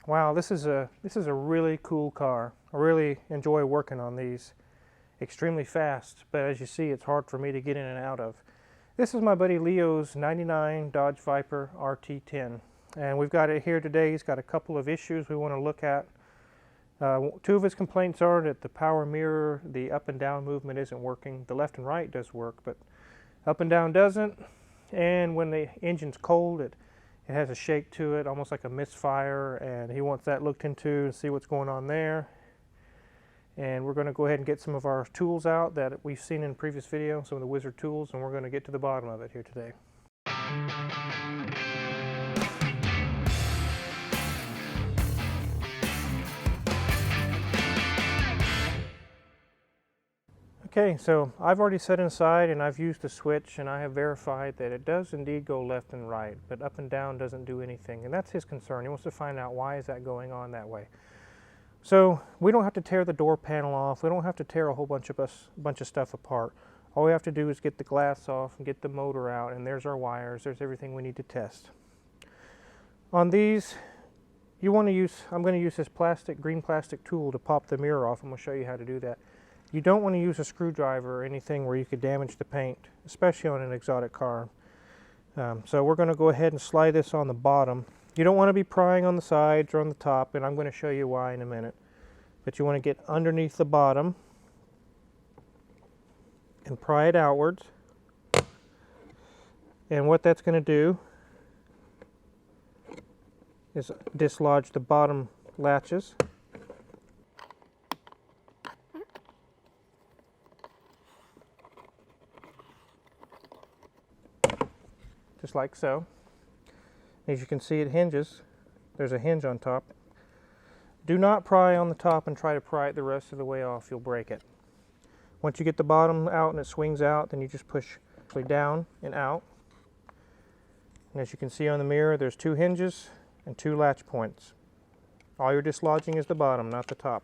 Wow, this is a really cool car. I really enjoy working on these. Extremely fast, but as you see, it's hard for me to get in and out of. This is my buddy Leo's 99 Dodge Viper RT10, and we've got it here today. He's got a couple of issues we want to look at. Two of his complaints are that the power mirror, the up and down movement isn't working. The left and right does work, but up and down doesn't. And when the engine's cold, it has a shake to it, almost like a misfire, and he wants that looked into and see what's going on there. And we're going to go ahead and get some of our tools out that we've seen in previous video, some of the wizard tools, and we're going to get to the bottom of it here today. Okay, so I've already set inside and I've used the switch, and I have verified that it does indeed go left and right, but up and down doesn't do anything, and that's his concern. He wants to find out why is that going on that way. So we don't have to tear the door panel off. We don't have to tear a whole bunch of stuff apart. All we have to do is get the glass off and get the motor out, and there's our wires. There's everything we need to test. On these, you want to use, I'm going to use this green plastic tool to pop the mirror off. I'm going to show you how to do that. You don't want to use a screwdriver or anything where you could damage the paint, especially on an exotic car. So we're going to go ahead and slide this on the bottom. You don't want to be prying on the sides or on the top, and I'm going to show you why in a minute. But you want to get underneath the bottom and pry it outwards. And what that's going to do is dislodge the bottom latches. Just like so. As you can see, it hinges. There's a hinge on top. Do not pry on the top and try to pry it the rest of the way off. You'll break it. Once you get the bottom out and it swings out, then you just push down and out. And as you can see on the mirror, there's two hinges and two latch points. All you're dislodging is the bottom, not the top.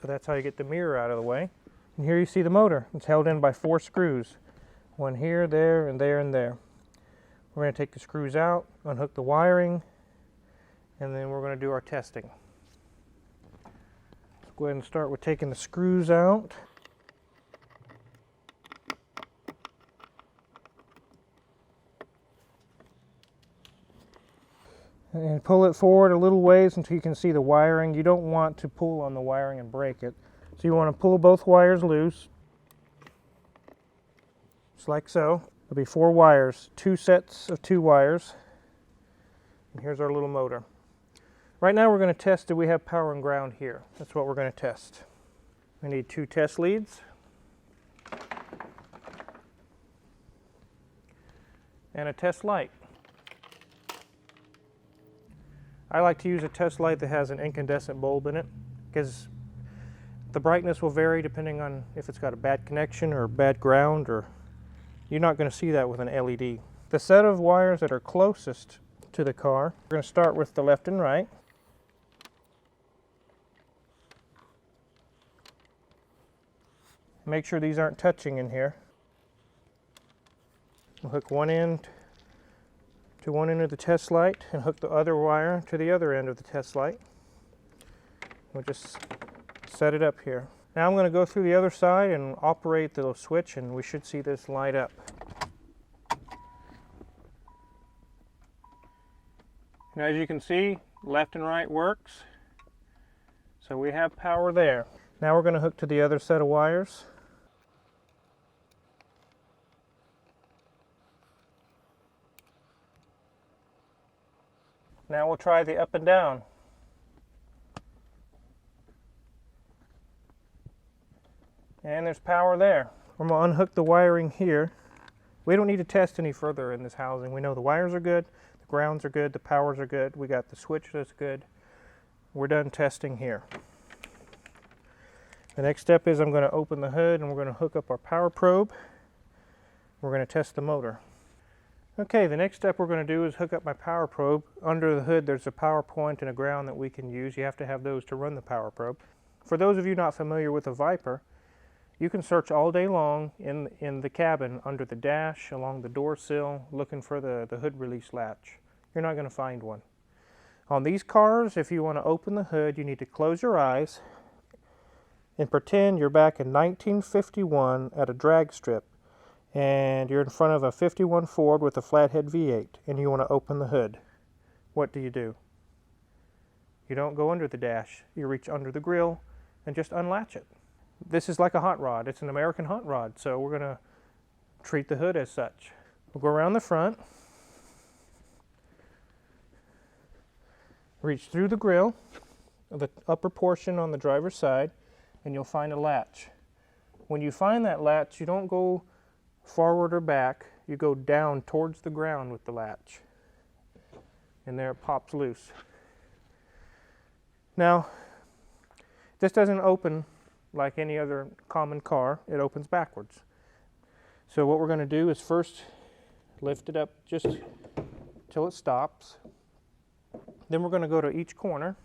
So that's how you get the mirror out of the way. And here you see the motor. It's held in by 4 screws. One here, there, and there, and there. We're going to take the screws out, unhook the wiring, and then we're going to do our testing. Let's go ahead and start with taking the screws out. And pull it forward a little ways until you can see the wiring. You don't want to pull on the wiring and break it. So you want to pull both wires loose. Just like so. There'll be 4 wires, 2 sets of 2 wires. And here's our little motor. Right now we're going to test that we have power and ground here. That's what we're going to test. We need 2 test leads. And a test light. I like to use a test light that has an incandescent bulb in it, because the brightness will vary depending on if it's got a bad connection or bad ground, or you're not going to see that with an LED. The set of wires that are closest to the car, we're going to start with the left and right. Make sure these aren't touching in here. We'll hook one end to one end of the test light and hook the other wire to the other end of the test light. We'll just set it up here. Now I'm going to go through the other side and operate the switch, and we should see this light up. Now as you can see, left and right works. So we have power there. Now we're going to hook to the other set of wires. Now we'll try the up and down. And there's power there. I'm going to unhook the wiring here. We don't need to test any further in this housing. We know the wires are good, the grounds are good, the powers are good. We got the switch that's good. We're done testing here. The next step is I'm going to open the hood and we're going to hook up our power probe. We're going to test the motor. Okay, the next step we're going to do is hook up my power probe. Under the hood there's a power point and a ground that we can use. You have to have those to run the power probe. For those of you not familiar with a Viper, you can search all day long in the cabin, under the dash, along the door sill, looking for the hood release latch. You're not going to find one. On these cars, if you want to open the hood, you need to close your eyes and pretend you're back in 1951 at a drag strip and you're in front of a 51 Ford with a flathead V8 and you want to open the hood. What do? You don't go under the dash. You reach under the grill and just unlatch it. This is like a hot rod. It's an American hot rod, so we're going to treat the hood as such. We'll go around the front, reach through the grill, the upper portion on the driver's side, and you'll find a latch. When you find that latch, you don't go forward or back, you go down towards the ground with the latch. And there it pops loose. Now, this doesn't open like any other common car, it opens backwards. So what we're going to do is first lift it up just till it stops. Then we're going to go to each corner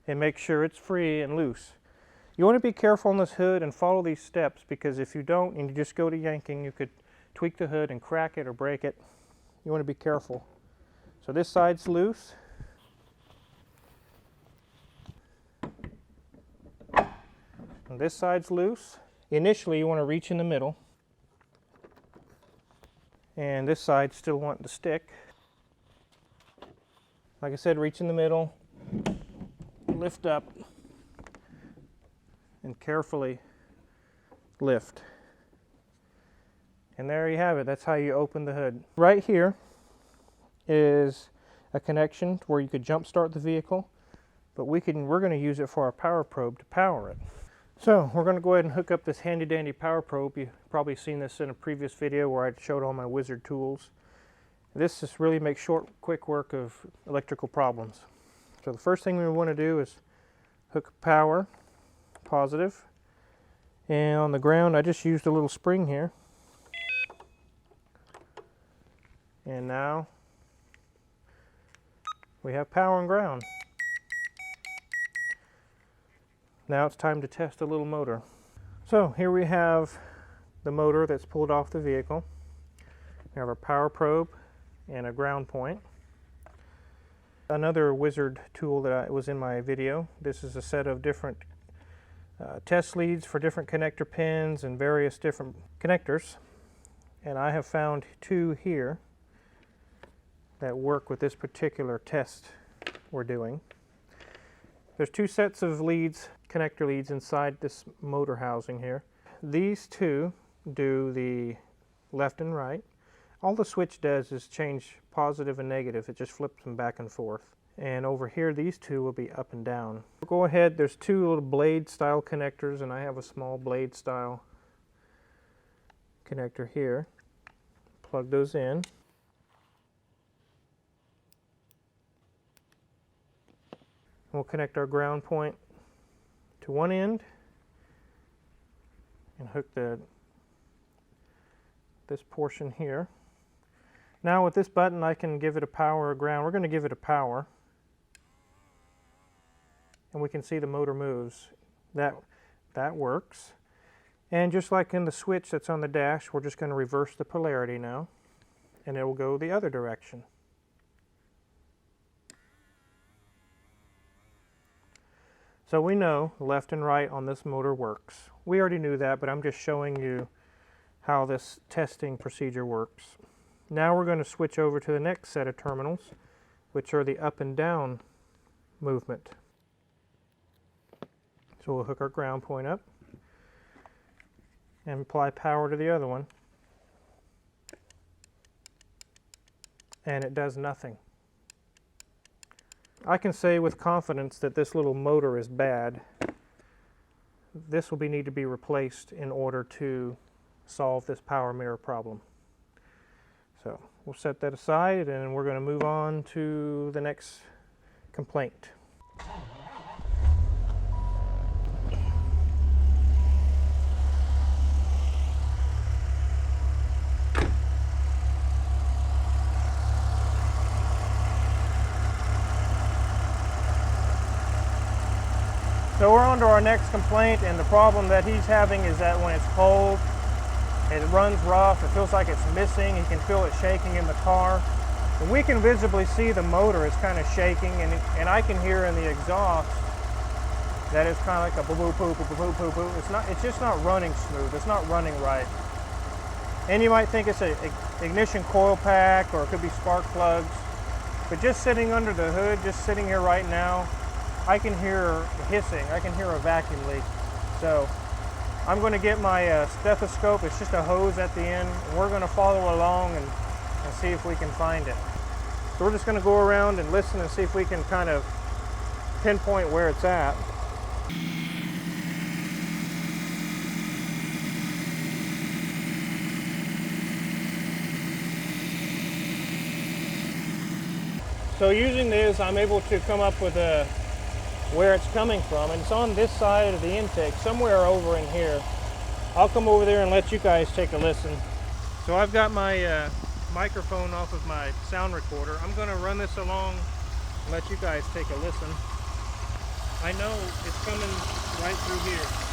and make sure it's free and loose. You want to be careful on this hood and follow these steps, because if you don't and you just go to yanking, you could tweak the hood and crack it or break it. You want to be careful. So this side's loose. And this side's loose. Initially you want to reach in the middle. And this side's still wanting to stick. Like I said, reach in the middle, lift up, and carefully lift. And there you have it. That's how you open the hood. Right here is a connection where you could jump start the vehicle, but we're going to use it for our power probe to power it. So we're going to go ahead and hook up this handy dandy power probe. You've probably seen this in a previous video where I showed all my wizard tools. This just really makes short, quick work of electrical problems. So the first thing we want to do is hook power, positive, and on the ground I just used a little spring here. And now we have power and ground. Now it's time to test a little motor. So here we have the motor that's pulled off the vehicle. We have our power probe and a ground point. Another wizard tool that was in my video. This is a set of different test leads for different connector pins and various different connectors. And I have found two here that work with this particular test we're doing. There's two sets of leads, connector leads inside this motor housing here. These two do the left and right. All the switch does is change positive and negative. It just flips them back and forth. And over here, these two will be up and down. Go ahead, there's two little blade style connectors, and I have a small blade style connector here. Plug those in. We'll connect our ground point to one end and hook this portion here. Now with this button I can give it a power or ground. We're going to give it a power. And we can see the motor moves. That works. And just like in the switch that's on the dash, we're just going to reverse the polarity now. And it will go the other direction. So we know left and right on this motor works. We already knew that, but I'm just showing you how this testing procedure works. Now we're going to switch over to the next set of terminals, which are the up and down movement. So we'll hook our ground point up and apply power to the other one. And it does nothing. I can say with confidence that this little motor is bad. This will need to be replaced in order to solve this power mirror problem. So we'll set that aside and we're going to move on to the next complaint. So we're on to our next complaint, and the problem that he's having is that when it's cold, it runs rough, it feels like it's missing, he can feel it shaking in the car. And we can visibly see the motor is kind of shaking, and I can hear in the exhaust that it's kind of like a boo boo boo boo boo boo boo. It's just not running smooth. It's not running right. And you might think it's an ignition coil pack, or it could be spark plugs. But just sitting under the hood, just sitting here right now, I can hear hissing. I can hear a vacuum leak. So I'm going to get my stethoscope. It's just a hose at the end. And we're going to follow along and see if we can find it. So we're just going to go around and listen and see if we can kind of pinpoint where it's at. So using this, I'm able to come up with where it's coming from, and it's on this side of the intake, somewhere over in here. I'll come over there and let you guys take a listen. So I've got my microphone off of my sound recorder. I'm going to run this along and let you guys take a listen. I know it's coming right through here.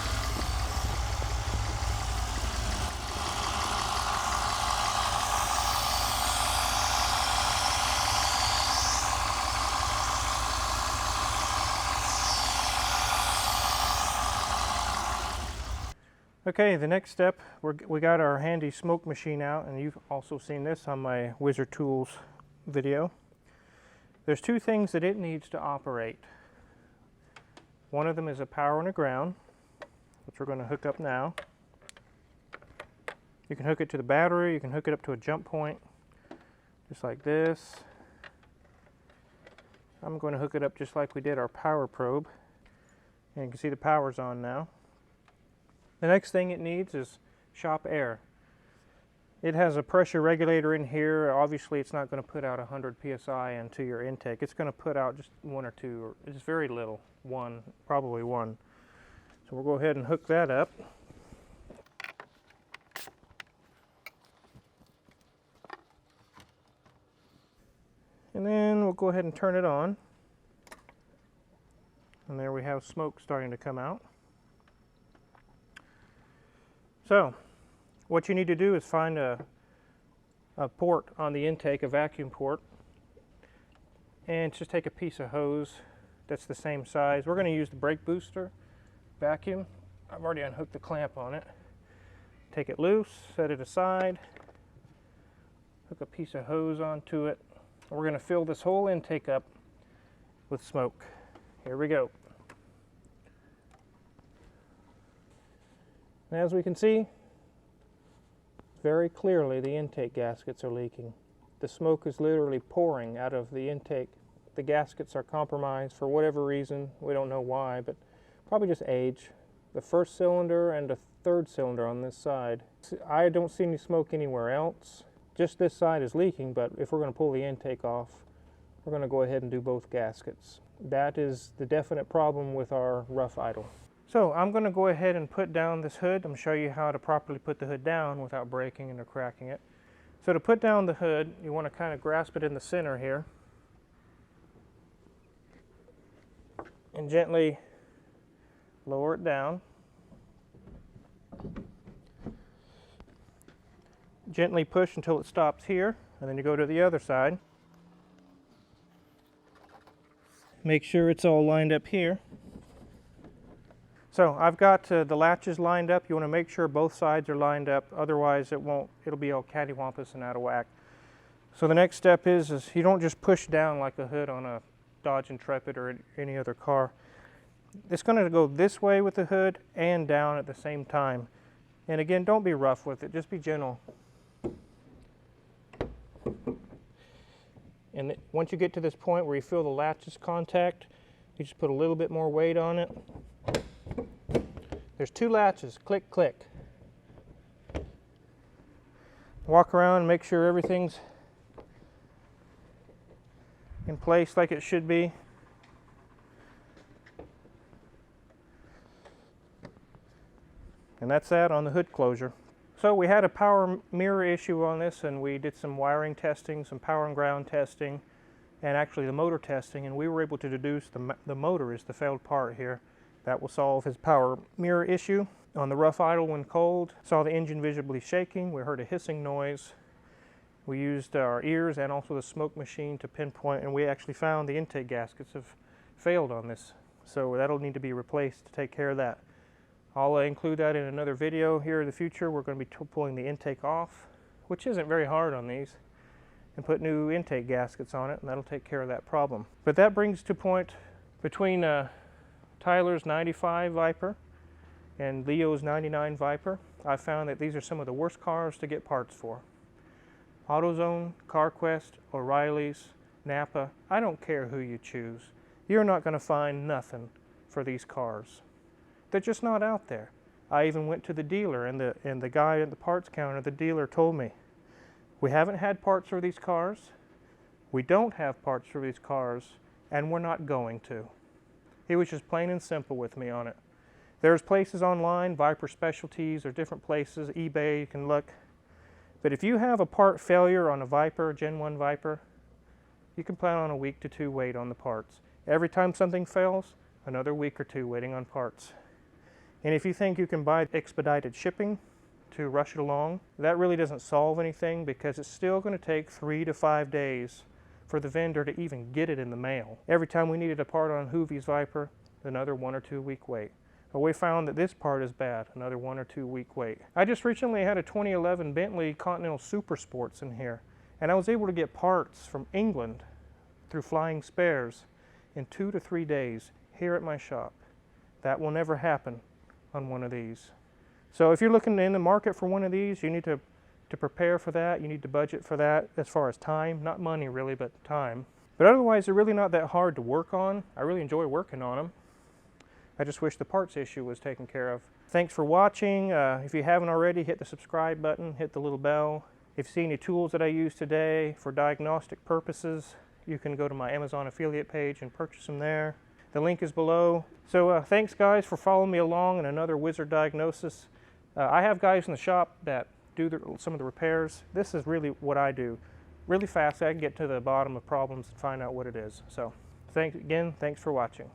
Okay, the next step, we got our handy smoke machine out, and you've also seen this on my Wizard Tools video. There's two things that it needs to operate. One of them is a power and a ground, which we're going to hook up now. You can hook it to the battery, you can hook it up to a jump point, just like this. I'm going to hook it up just like we did our power probe, and you can see the power's on now. The next thing it needs is shop air. It has a pressure regulator in here. Obviously it's not going to put out 100 psi into your intake. It's going to put out just 1 or 2, or it's very little, probably one. So we'll go ahead and hook that up. And then we'll go ahead and turn it on. And there we have smoke starting to come out. So, what you need to do is find a port on the intake, a vacuum port, and just take a piece of hose that's the same size. We're going to use the brake booster vacuum. I've already unhooked the clamp on it. Take it loose, set it aside, hook a piece of hose onto it. We're going to fill this whole intake up with smoke. Here we go. And as we can see, very clearly the intake gaskets are leaking. The smoke is literally pouring out of the intake. The gaskets are compromised for whatever reason. We don't know why, but probably just age. The first cylinder and the third cylinder on this side. I don't see any smoke anywhere else. Just this side is leaking, but if we're going to pull the intake off, we're going to go ahead and do both gaskets. That is the definite problem with our rough idle. So I'm going to go ahead and put down this hood. I'm going to show you how to properly put the hood down without breaking it or cracking it. So to put down the hood, you want to kind of grasp it in the center here and gently lower it down. Gently push until it stops here, and then you go to the other side. Make sure it's all lined up here. So I've got the latches lined up. You want to make sure both sides are lined up, otherwise it'll be all cattywampus and out of whack. So the next step is you don't just push down like a hood on a Dodge Intrepid or any other car. It's going to go this way with the hood and down at the same time. And again, don't be rough with it, just be gentle. And once you get to this point where you feel the latches contact, you just put a little bit more weight on it. There's 2 latches, click, click. Walk around and make sure everything's in place like it should be. And that's that on the hood closure. So we had a power mirror issue on this, and we did some wiring testing, some power and ground testing, and actually the motor testing, and we were able to deduce the motor is the failed part here. That will solve his power mirror issue. On the rough idle when cold, saw the engine visibly shaking. We heard a hissing noise. We used our ears and also the smoke machine to pinpoint, and we actually found the intake gaskets have failed on this. So that'll need to be replaced to take care of that. I'll include that in another video here in the future. We're going to be pulling the intake off, which isn't very hard on these, and put new intake gaskets on it, and that'll take care of that problem. But that brings to point between Tyler's 95 Viper and Leo's 99 Viper. I found that these are some of the worst cars to get parts for. AutoZone, CarQuest, O'Reilly's, Napa, I don't care who you choose. You're not going to find nothing for these cars. They're just not out there. I even went to the dealer, and the guy at the parts counter, the dealer told me, we haven't had parts for these cars, we don't have parts for these cars, and we're not going to. He was just plain and simple with me on it. There's places online, Viper Specialties, or different places, eBay, you can look. But if you have a part failure on a Viper, Gen 1 Viper, you can plan on a week to 2 wait on the parts. Every time something fails, another week or 2 waiting on parts. And if you think you can buy expedited shipping to rush it along, that really doesn't solve anything, because it's still going to take 3 to 5 days for the vendor to even get it in the mail. Every time we needed a part on Hoovie's Viper, another 1 or 2 week wait. But we found that this part is bad, another 1 or 2 week wait. I just recently had a 2011 Bentley Continental Super Sports in here, and I was able to get parts from England through Flying Spares in 2 to 3 days here at my shop. That will never happen on one of these. So if you're looking in the market for one of these, you need to prepare for that. You need to budget for that as far as time, not money really, but time. But otherwise, they're really not that hard to work on. I really enjoy working on them. I just wish the parts issue was taken care of. Thanks for watching. If you haven't already, hit the subscribe button, hit the little bell. If you see any tools that I use today for diagnostic purposes, you can go to my Amazon affiliate page and purchase them there. The link is below. So thanks guys for following me along in another Wizard Diagnosis. I have guys in the shop that do some of the repairs. This is really what I do. Really fast, I can get to the bottom of problems and find out what it is. So thanks again, thanks for watching.